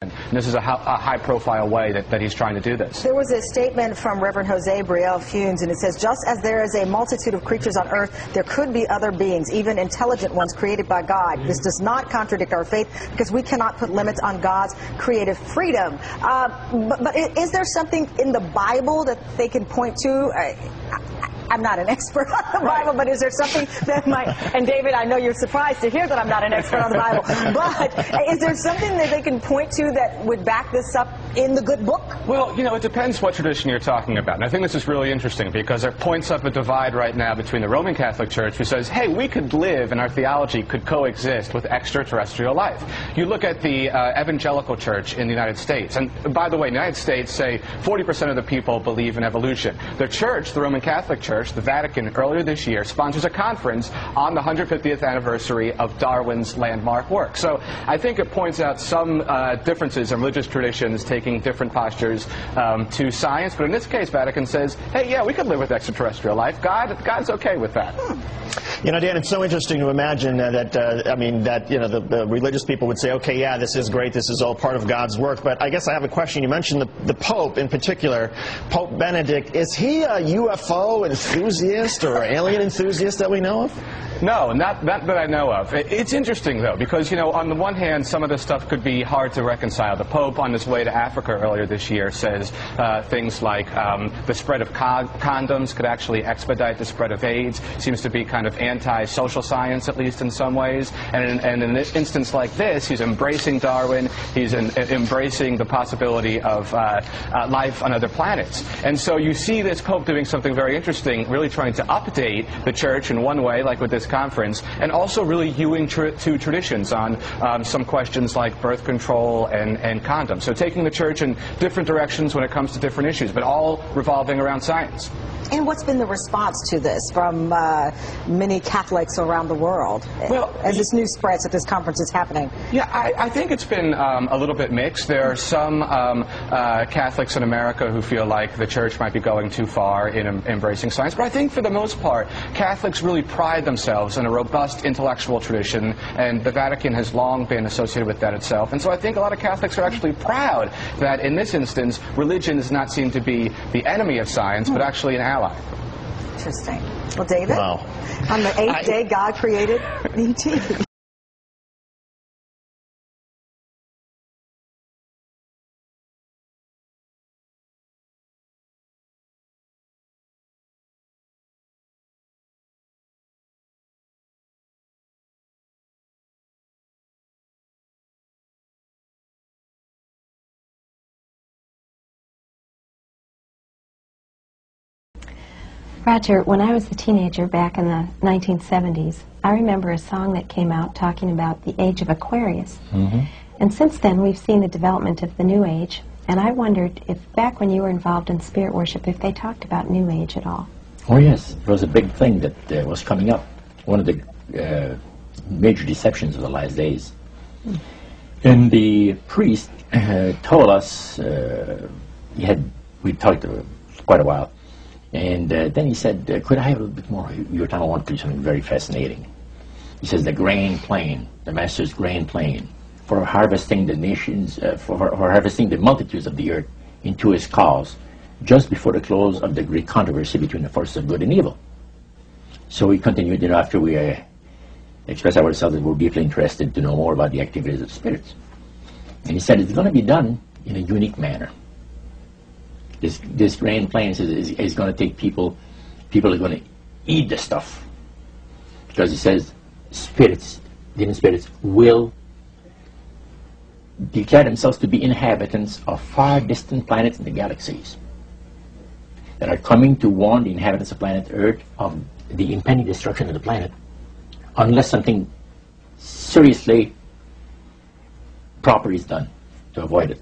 And this is a high-profile way that he's trying to do this. There was a statement from Reverend Jose Brielle Funes, and it says, just as there is a multitude of creatures on earth, there could be other beings, even intelligent ones created by God. This does not contradict our faith because we cannot put limits on God's creative freedom. But is there something in the Bible that they can point to? I'm not an expert on the Bible, but is there something that might, and David, I know you're surprised to hear that I'm not an expert on the Bible, but is there something that they can point to that would back this up in the good book? Well, you know, it depends what tradition you're talking about. And I think this is really interesting because there points up a divide right now between the Roman Catholic Church, who says, hey, we could live and our theology could coexist with extraterrestrial life. You look at the evangelical church in the United States, and by the way, in the United States, say 40% of the people believe in evolution. The church, the Roman Catholic Church, the Vatican, earlier this year, sponsors a conference on the 150th anniversary of Darwin's landmark work. So I think it points out some differences in religious traditions taking different postures to science. But in this case, Vatican says, hey, yeah, we could live with extraterrestrial life. God's okay with that. You know, Dan, it's so interesting to imagine the religious people would say, okay, yeah, this is great, this is all part of God's work. But I guess I have a question. You mentioned the Pope in particular, Pope Benedict. Is he a UFO enthusiast or alien enthusiast that we know of? No, not that I know of. It's interesting, though, because, you know, on the one hand, some of this stuff could be hard to reconcile. The Pope, on his way to Africa earlier this year, says things like the spread of condoms could actually expedite the spread of AIDS. Seems to be kind of anti-social science, at least in some ways. And in an instance like this, he's embracing Darwin. He's embracing the possibility of life on other planets. And so you see this Pope doing something very interesting, really trying to update the Church in one way, like with this conference, and also really hewing to traditions on some questions like birth control and condoms. So taking the Church in different directions when it comes to different issues, but all revolving around science. And what's been the response to this from many Catholics around the world as this news spreads that this conference is happening? Yeah, I think it's been a little bit mixed. There are some Catholics in America who feel like the Church might be going too far in embracing science, but I think for the most part, Catholics really pride themselves in a robust intellectual tradition, and the Vatican has long been associated with that itself. And so I think a lot of Catholics are actually proud that in this instance, religion does not seem to be the enemy of science, but actually an ally. Interesting. Well, David, wow. On the eighth day, God created E.T. Roger, when I was a teenager back in the 1970s, I remember a song that came out talking about the age of Aquarius. Mm-hmm. And since then, we've seen the development of the New Age, and I wondered if back when you were involved in spirit worship, if they talked about New Age at all. Oh yes, it was a big thing that was coming up. One of the major deceptions of the last days. Mm. And the priest told us, we talked quite a while, and then he said, could I have a little bit more? Your time I want to do something very fascinating. He says the grain plain, the master's grain plain, for harvesting the nations, for harvesting the multitudes of the earth into his cause, just before the close of the great controversy between the forces of good and evil. So we continued, after we expressed ourselves that we're deeply interested to know more about the activities of spirits. And he said it's going to be done in a unique manner. This grain plain is going to take people are going to eat the stuff. Because he says spirits, demon spirits, will declare themselves to be inhabitants of far distant planets in the galaxies that are coming to warn the inhabitants of planet Earth of the impending destruction of the planet unless something seriously proper is done to avoid it.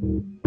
you.